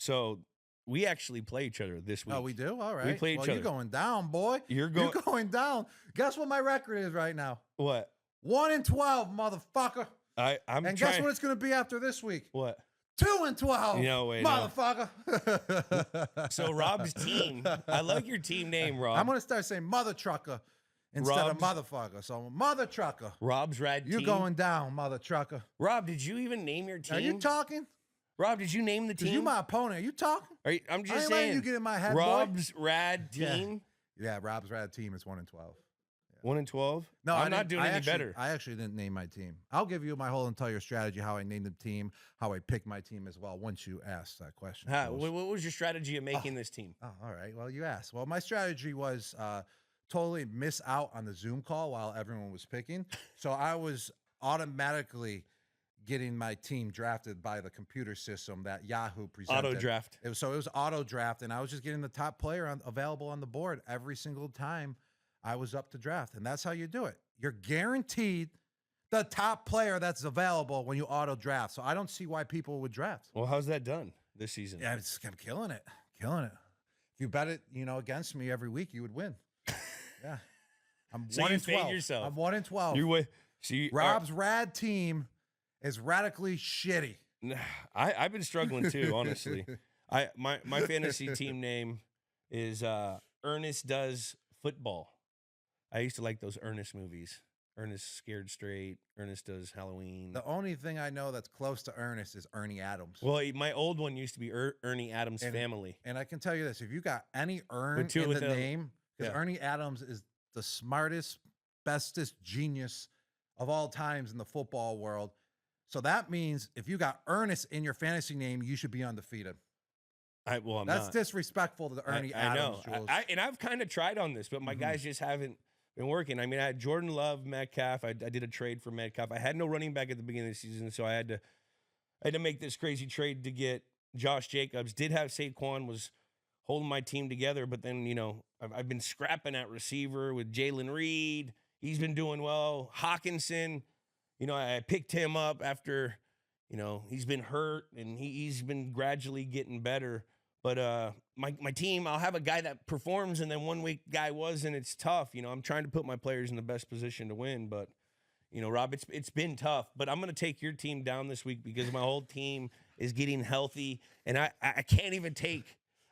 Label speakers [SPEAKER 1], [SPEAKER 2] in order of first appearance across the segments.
[SPEAKER 1] So we actually play each other this week.
[SPEAKER 2] Oh, we do? All right.
[SPEAKER 1] We play each other.
[SPEAKER 2] You're going down, boy.
[SPEAKER 1] You're
[SPEAKER 2] going down. Guess what my record is right now?
[SPEAKER 1] What?
[SPEAKER 2] 1-12, motherfucker.
[SPEAKER 1] I'm
[SPEAKER 2] and guess what it's going to be after this week?
[SPEAKER 1] What?
[SPEAKER 2] 2-12.
[SPEAKER 1] No way,
[SPEAKER 2] motherfucker.
[SPEAKER 1] No. So Rob's team. I like your team name, Rob.
[SPEAKER 2] I'm going to start saying mother trucker instead of motherfucker. So mother trucker.
[SPEAKER 1] Rob's rad team.
[SPEAKER 2] You're going down, mother trucker.
[SPEAKER 1] Rob, did you even name your team?
[SPEAKER 2] Are you talking?
[SPEAKER 1] Rob, did you name the team?
[SPEAKER 2] You my opponent. Are you talking?
[SPEAKER 1] I'm just
[SPEAKER 2] I ain't
[SPEAKER 1] saying.
[SPEAKER 2] letting you get in my head,
[SPEAKER 1] Rob's rad team.
[SPEAKER 2] Yeah, Rob's rad team is 1-12.
[SPEAKER 1] 1-12?
[SPEAKER 2] No,
[SPEAKER 1] I'm not doing any better.
[SPEAKER 2] I actually didn't name my team. I'll give you my whole entire strategy, how I named the team, how I picked my team as well, once you ask that question.
[SPEAKER 1] What was your strategy of making this team?
[SPEAKER 2] Oh, all right. Well, you asked. Well, my strategy was totally miss out on the Zoom call while everyone was picking. So I was automatically getting my team drafted by the computer system that Yahoo presented.
[SPEAKER 1] Auto draft.
[SPEAKER 2] It was auto draft, and I was just getting the top player available on the board every single time I was up to draft, and that's how you do it. You're guaranteed the top player that's available when you auto draft. So I don't see why people would draft.
[SPEAKER 1] Well, how's that done this season?
[SPEAKER 2] Yeah, I'm killing it, killing it. If you bet it, against me every week, you would win. Yeah, I'm
[SPEAKER 1] so
[SPEAKER 2] 1-12.
[SPEAKER 1] Yourself.
[SPEAKER 2] I'm 1-12. Rob's rad team is radically shitty.
[SPEAKER 1] I've been struggling too, honestly. My fantasy team name is Ernest Does Football. I used to like those Ernest movies. Ernest Scared Straight. Ernest Does Halloween.
[SPEAKER 2] The only thing I know that's close to Ernest is Ernie Adams.
[SPEAKER 1] Well, my old one used to be Ernie Adams' Family.
[SPEAKER 2] And I can tell you this: if you got any in the name, because Ernie Adams is the smartest, bestest genius of all times in the football world. So that means if you got Ernest in your fantasy name, you should be undefeated.
[SPEAKER 1] I'm
[SPEAKER 2] That's
[SPEAKER 1] not.
[SPEAKER 2] disrespectful to Ernie Adams.
[SPEAKER 1] I know. And I've kind of tried on this, but my guys just haven't been working. I mean, I had Jordan Love, Metcalf. I did a trade for Metcalf. I had no running back at the beginning of the season, so I had to make this crazy trade to get Josh Jacobs. Did have Saquon, was holding my team together, but then I've been scrapping at receiver with Jalen Reed. He's been doing well. Hawkinson. I picked him up after, he's been hurt and he's been gradually getting better. But my team, I'll have a guy that performs and then one week guy wasn't. It's tough. I'm trying to put my players in the best position to win. But, Rob, it's been tough. But I'm going to take your team down this week because my whole team is getting healthy. And I can't even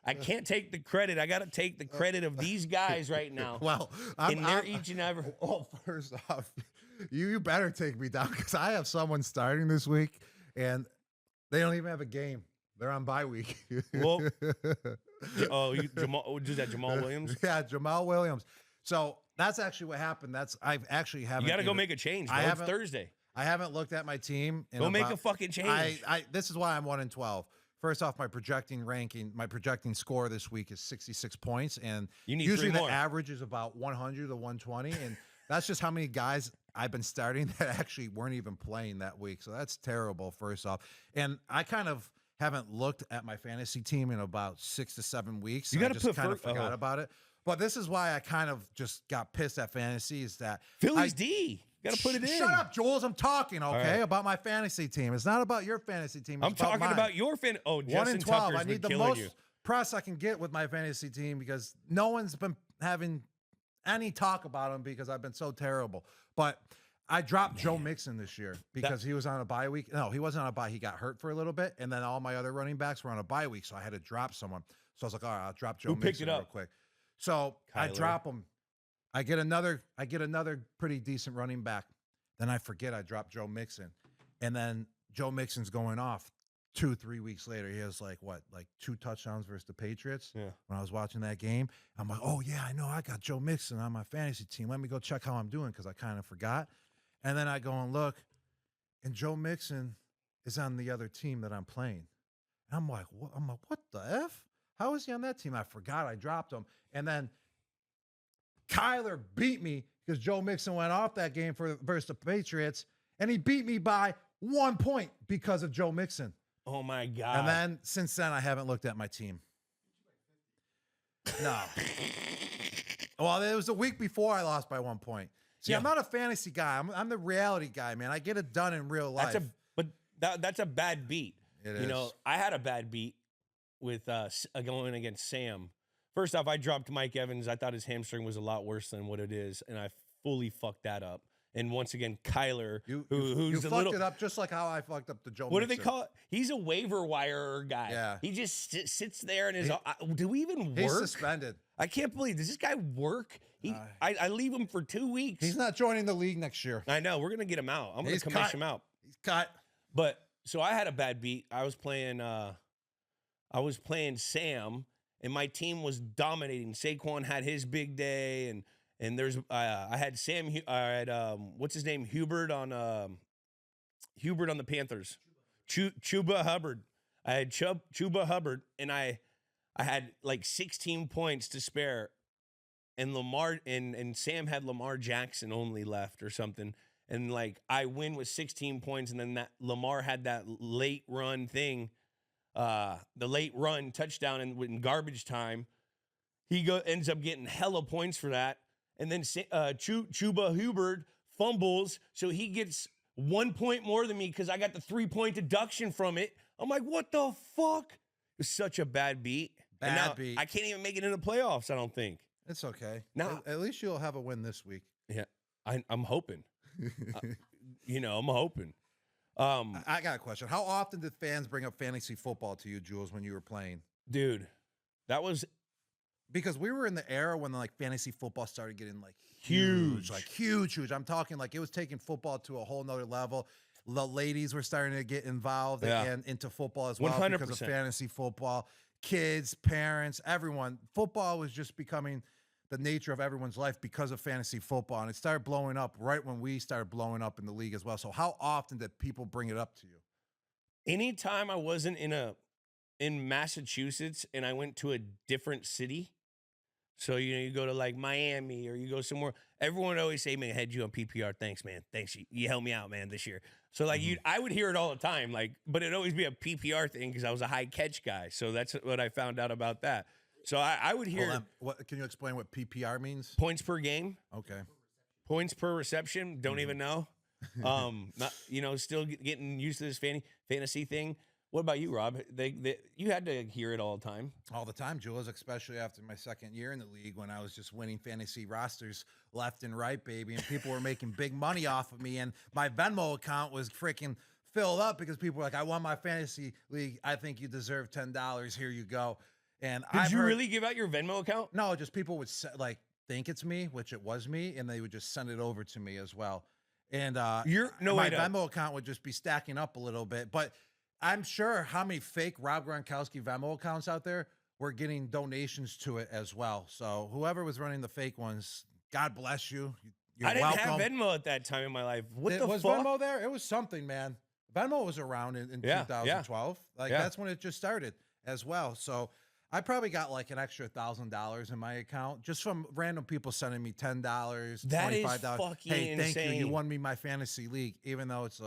[SPEAKER 1] I can't take the credit. I got to take the credit of these guys right now.
[SPEAKER 2] Well,
[SPEAKER 1] they're each and every.
[SPEAKER 2] Oh, first off, you better take me down because I have someone starting this week and they don't even have a game. They're on bye week.
[SPEAKER 1] Well, is that Jamal Williams?
[SPEAKER 2] Yeah, Jamal Williams. So that's actually what happened. You got
[SPEAKER 1] to go make a change. It's Thursday.
[SPEAKER 2] I haven't looked at my team.
[SPEAKER 1] Go make a fucking change.
[SPEAKER 2] This is why I'm 1-12. First off, my projecting score this week is 66 points, and usually the average is about 100 to 120, and that's just how many guys I've been starting that actually weren't even playing that week. So that's terrible, first off. And I kind of haven't looked at my fantasy team in about 6 to 7 weeks.
[SPEAKER 1] You got to
[SPEAKER 2] forgot about it. But this is why I kind of just got pissed at fantasy is that
[SPEAKER 1] Philly's D. Got to put it in.
[SPEAKER 2] Shut up, Jules. I'm talking, okay, about my fantasy team. It's not about your fantasy team.
[SPEAKER 1] I'm talking about your fan. Oh, Justin
[SPEAKER 2] 1-12. I
[SPEAKER 1] need
[SPEAKER 2] the most press I can get with my fantasy team because no one's been having any talk about him because I've been so terrible. But I dropped Joe Mixon this year because he was on a bye week. No, he wasn't on a bye. He got hurt for a little bit, and then all my other running backs were on a bye week, so I had to drop someone. So I was like, all right, I'll drop Joe Mixon real quick. So I drop him. I get another pretty decent running back. Then I forget I dropped Joe Mixon. And then Joe Mixon's going off 2-3 weeks later. He has like 2 touchdowns versus the Patriots.
[SPEAKER 1] Yeah.
[SPEAKER 2] When I was watching that game, I'm like, oh yeah, I know I got Joe Mixon on my fantasy team. Let me go check how I'm doing because I kind of forgot. And then I go and look, and Joe Mixon is on the other team that I'm playing. And I'm like, what? What the F? How is he on that team? I forgot I dropped him. And then Kyler beat me because Joe Mixon went off that game versus the Patriots, and he beat me by 1 point because of Joe Mixon.
[SPEAKER 1] Oh, my God.
[SPEAKER 2] And then, since then, I haven't looked at my team. No. Well, it was the week before I lost by 1 point. See, I'm not a fantasy guy. I'm the reality guy, man. I get it done in real life.
[SPEAKER 1] That's a bad beat.
[SPEAKER 2] It is.
[SPEAKER 1] I had a bad beat. going against Sam. First off, I dropped Mike Evans. I thought his hamstring was a lot worse than what it is, and I fully fucked that up. And once again, Kyler, who's
[SPEAKER 2] you
[SPEAKER 1] a
[SPEAKER 2] fucked
[SPEAKER 1] little,
[SPEAKER 2] it up just like how I fucked up the Joe.
[SPEAKER 1] what
[SPEAKER 2] Mixon.
[SPEAKER 1] do they call it? He's a waiver wire guy.
[SPEAKER 2] Yeah.
[SPEAKER 1] He just sits there and is. Do we even work?
[SPEAKER 2] He's suspended.
[SPEAKER 1] I can't believe, does this guy work? I leave him for 2 weeks.
[SPEAKER 2] He's not joining the league next year.
[SPEAKER 1] I know. We're gonna get him out. I'm gonna
[SPEAKER 2] He's
[SPEAKER 1] commission
[SPEAKER 2] cut.
[SPEAKER 1] him out.
[SPEAKER 2] He's cut.
[SPEAKER 1] But so I had a bad beat. I was playing Sam, and my team was dominating. Saquon had his big day, and there's I had Sam. I had what's his name, Hubert on the Panthers, Chuba Hubbard. I had Chuba Hubbard, and I had like 16 points to spare, and Lamar and Sam had Lamar Jackson only left or something. And like I win with 16 points, and then that Lamar had that late run thing, the late run touchdown in garbage time. He ends up getting hella points for that, and then Chuba Hubbard fumbles, so he gets 1 point more than me because I got the 3-point deduction from it. I'm like, what the fuck? It was such a bad beat.
[SPEAKER 2] Bad beat.
[SPEAKER 1] I can't even make it in the playoffs. I don't think.
[SPEAKER 2] It's okay.
[SPEAKER 1] Now,
[SPEAKER 2] at least you'll have a win this week.
[SPEAKER 1] Yeah, I'm hoping. I'm hoping.
[SPEAKER 2] I got a question. How often did fans bring up fantasy football to you, Jules, when you were playing?
[SPEAKER 1] Dude, that was
[SPEAKER 2] because we were in the era when like fantasy football started getting like
[SPEAKER 1] huge.
[SPEAKER 2] huge. I'm talking like it was taking football to a whole nother level. The ladies were starting to get involved and into football as well
[SPEAKER 1] 100%.
[SPEAKER 2] because of fantasy football. Kids, parents, everyone. Football was just becoming the nature of everyone's life because of fantasy football. And it started blowing up right when we started blowing up in the league as well. So how often did people bring it up to you?
[SPEAKER 1] Anytime I wasn't in Massachusetts and I went to a different city, so you go to like Miami or you go somewhere, everyone would always say, man, I had you on PPR. Thanks, man. Thanks. You helped me out, man, this year. So like I would hear it all the time, like, but it'd always be a PPR thing because I was a high catch guy. So that's what I found out about that. So I would hear.
[SPEAKER 2] What can you explain what PPR means?
[SPEAKER 1] Points per game.
[SPEAKER 2] Okay.
[SPEAKER 1] Points per reception. Don't even know. Still getting used to this fantasy thing. What about you, Rob? You had to hear it all the time.
[SPEAKER 2] All the time, Jules, especially after my second year in the league when I was just winning fantasy rosters left and right, baby, and people were making big money off of me, and my Venmo account was freaking filled up because people were like, I won my fantasy league. I think you deserve $10. Here you go. And
[SPEAKER 1] Did you really give out your Venmo account?
[SPEAKER 2] No, just people would like think it's me, which it was me, and they would just send it over to me as well. And my Venmo account would just be stacking up a little bit. But I'm sure how many fake Rob Gronkowski Venmo accounts out there were getting donations to it as well. So whoever was running the fake ones, God bless you. You're
[SPEAKER 1] I didn't
[SPEAKER 2] welcome.
[SPEAKER 1] have Venmo at that time in my life.
[SPEAKER 2] Was Venmo there? It was something, man. Venmo was around in 2012. That's when it just started as well. So I probably got like an extra $1,000 in my account just from random people sending me $10,
[SPEAKER 1] that
[SPEAKER 2] $25.
[SPEAKER 1] Is fucking
[SPEAKER 2] hey, thank
[SPEAKER 1] insane.
[SPEAKER 2] you. You won me my fantasy league, even though it's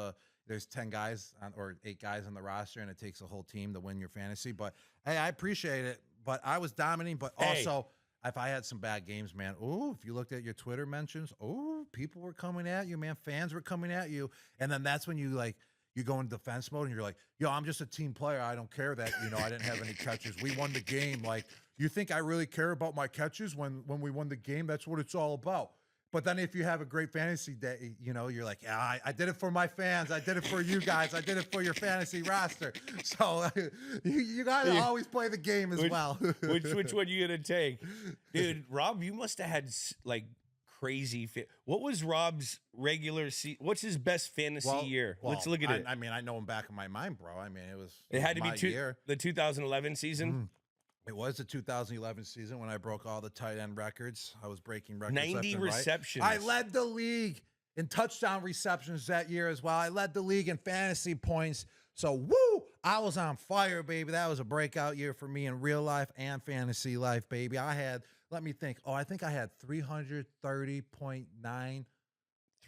[SPEAKER 2] there's 10 guys or 8 guys on the roster, and it takes a whole team to win your fantasy. But hey, I appreciate it. But I was dominating. But also, if I had some bad games, man, if you looked at your Twitter mentions, people were coming at you, man. Fans were coming at you. And then that's when you go in defense mode and you're like, yo, I'm just a team player. I don't care that, I didn't have any catches. We won the game. Like, you think I really care about my catches when we won the game? That's what it's all about. But then if you have a great fantasy day, you're like, yeah, I did it for my fans. I did it for you guys. I did it for your fantasy roster. So you got to always play the game as well.
[SPEAKER 1] which one you going to take? Dude, Rob, you must have had like crazy fit. What was Rob's regular what's his best fantasy year? Let's look at it.
[SPEAKER 2] I mean, I know him back in my mind, bro. I mean,
[SPEAKER 1] it had to be
[SPEAKER 2] year.
[SPEAKER 1] The 2011 season.
[SPEAKER 2] It was the 2011 season when I broke all the tight end records. I was breaking records.
[SPEAKER 1] 90 receptions.
[SPEAKER 2] Right. I led the league in touchdown receptions that year as well. I led the league in fantasy points. So, I was on fire, baby. That was a breakout year for me in real life and fantasy life, baby. Let me think. I think I had 330.9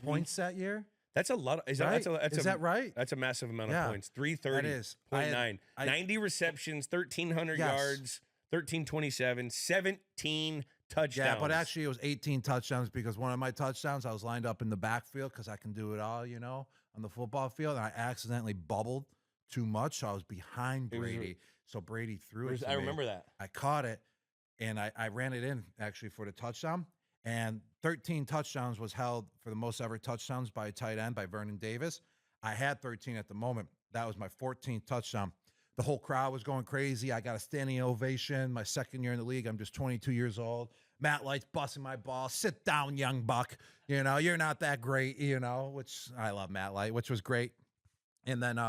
[SPEAKER 2] points that year.
[SPEAKER 1] That's a lot. Is that right? That's a massive amount of points. 330.9. 90 receptions, 1,300 yards, 1,327, 17 touchdowns.
[SPEAKER 2] Yeah, but actually it was 18 touchdowns because one of my touchdowns, I was lined up in the backfield because I can do it all, on the football field. And I accidentally bubbled too much, so I was behind Brady. So Brady threw it to
[SPEAKER 1] I
[SPEAKER 2] me.
[SPEAKER 1] remember that.
[SPEAKER 2] I caught it, and I ran it in actually for the touchdown. And 13 touchdowns was held for the most ever touchdowns by a tight end by Vernon Davis. I had 13 at the moment. That was my 14th touchdown. The whole crowd was going crazy. I got a standing ovation. My second year in the league. I'm just 22 years old. Matt Light's busting my ball. Sit down, young buck. You know, you're not that great, you know, which I love Matt Light, which was great. And then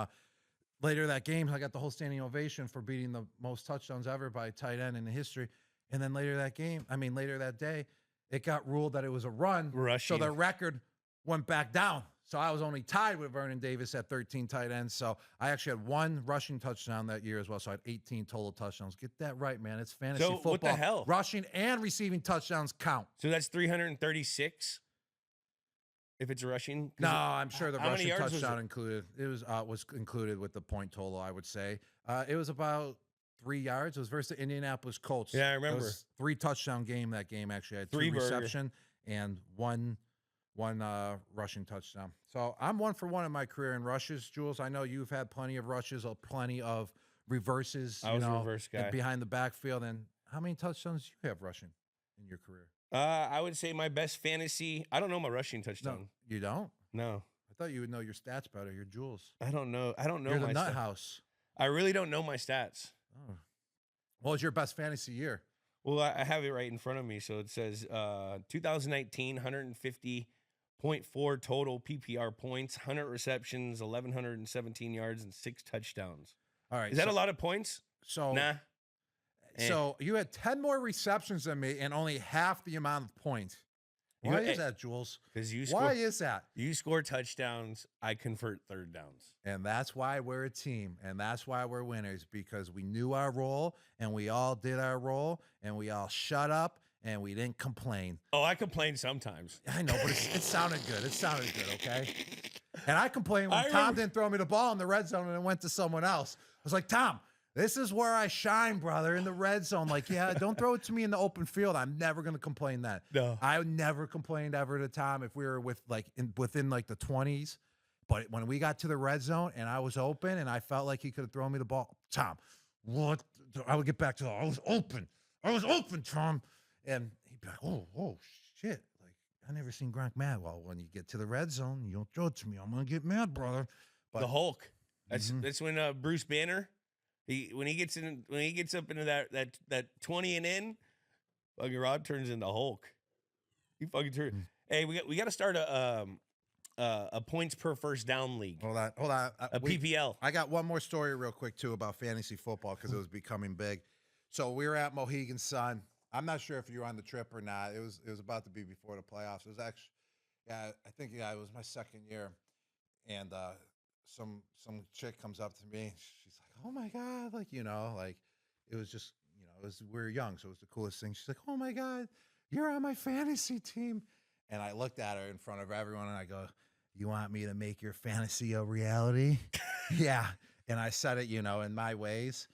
[SPEAKER 2] later that game, I got the whole standing ovation for beating the most touchdowns ever by a tight end in the history. And then later that day, it got ruled that it was a run.
[SPEAKER 1] Rushing.
[SPEAKER 2] So the record went back down. So I was only tied with Vernon Davis at 13 tight ends. So I actually had 1 rushing touchdown that year as well. So I had 18 total touchdowns. Get that right, man. It's fantasy football.
[SPEAKER 1] What the hell?
[SPEAKER 2] Rushing and receiving touchdowns count.
[SPEAKER 1] So that's 336 if it's rushing?
[SPEAKER 2] No, I'm sure the
[SPEAKER 1] how many
[SPEAKER 2] rushing
[SPEAKER 1] yards was
[SPEAKER 2] touchdown
[SPEAKER 1] it?
[SPEAKER 2] included. It was included with the point total, I would say. It was about 3 yards. It was versus the Indianapolis Colts.
[SPEAKER 1] Yeah, I remember.
[SPEAKER 2] It was 3 touchdown game that game, actually. I had 2
[SPEAKER 1] Three burger.
[SPEAKER 2] reception and one rushing touchdown. So I'm 1 for 1 in my career in rushes, Jules. I know you've had plenty of rushes, plenty of reverses.
[SPEAKER 1] I was a reverse guy.
[SPEAKER 2] Behind the backfield. And how many touchdowns do you have rushing in your career?
[SPEAKER 1] I would say my best fantasy. I don't know my rushing touchdown.
[SPEAKER 2] No, you don't?
[SPEAKER 1] No.
[SPEAKER 2] I thought you would know your stats better. You're Jules.
[SPEAKER 1] I don't know.
[SPEAKER 2] You're the
[SPEAKER 1] my
[SPEAKER 2] nut
[SPEAKER 1] stats.
[SPEAKER 2] house.
[SPEAKER 1] I really don't know my stats.
[SPEAKER 2] Oh. What was your best fantasy year?
[SPEAKER 1] Well, I have it right in front of me. So it says 2019, 150.4 total PPR points, 100 receptions, 1,117 yards, and 6 touchdowns.
[SPEAKER 2] All right.
[SPEAKER 1] Is that a lot of points?
[SPEAKER 2] So,
[SPEAKER 1] Nah.
[SPEAKER 2] So you had 10 more receptions than me and only half the amount of points. Why is that, Jules?
[SPEAKER 1] Because
[SPEAKER 2] Why is that?
[SPEAKER 1] You score touchdowns, I convert third downs.
[SPEAKER 2] And that's why we're a team. And that's why we're winners, because we knew our role and we all did our role and we all shut up and we didn't complain.
[SPEAKER 1] Oh, I complain sometimes.
[SPEAKER 2] I know, but it sounded good. It sounded good, okay? And I complained when
[SPEAKER 1] I
[SPEAKER 2] Tom
[SPEAKER 1] remember-
[SPEAKER 2] didn't throw me the ball in the red zone and it went to someone else. I was like, Tom, this is where I shine, brother, in the red zone. Like, yeah, don't throw it to me in the open field. I'm never going to complain that.
[SPEAKER 1] No.
[SPEAKER 2] I never complained ever to Tom if we were within like the 20s. But when we got to the red zone and I was open and I felt like he could have thrown me the ball, Tom, what? I would get back to I was open. I was open, Tom. And he'd be like, oh, shit. Like, I never seen Gronk mad. Well, when you get to the red zone, you don't throw it to me. I'm going to get mad, brother. But
[SPEAKER 1] The Hulk. That's when Bruce Banner, when he gets up into that 20 and in, fucking Rod turns into Hulk. He fucking turns. Hey, we got to start a points per first down league.
[SPEAKER 2] Hold on.
[SPEAKER 1] A PPL.
[SPEAKER 2] I got one more story real quick, too, about fantasy football because it was becoming big. So we were at Mohegan Sun. I'm not sure if you were on the trip or not. It was about to be before the playoffs. It was actually, I think it was my second year. And some chick comes up to me. She's like, oh, my God. Like, like it was just, we were young. So it was the coolest thing. She's like, oh, my God, you're on my fantasy team. And I looked at her in front of everyone and I go, you want me to make your fantasy a reality? Yeah. And I said it, in my ways.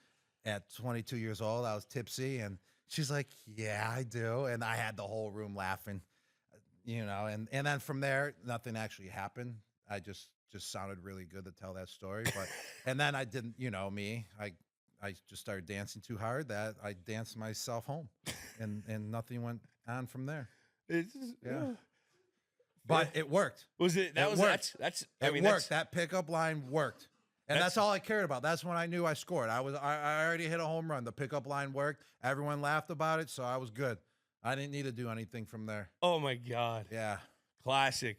[SPEAKER 2] At 22 years old, I was tipsy. And she's like, yeah, I do. And I had the whole room laughing, and then from there, nothing actually happened. I just sounded really good to tell that story. But, and then I didn't, me, I just started dancing too hard that I danced myself home and nothing went on from there.
[SPEAKER 1] It's just,
[SPEAKER 2] Yeah. But it worked.
[SPEAKER 1] Was it? That
[SPEAKER 2] It
[SPEAKER 1] was
[SPEAKER 2] worked.
[SPEAKER 1] that's.
[SPEAKER 2] It worked. That pickup line worked. And that's all I cared about. That's when I knew I scored. I already hit a home run. The pickup line worked. Everyone laughed about it, so I was good. I didn't need to do anything from there.
[SPEAKER 1] Oh my God.
[SPEAKER 2] Yeah.
[SPEAKER 1] Classic.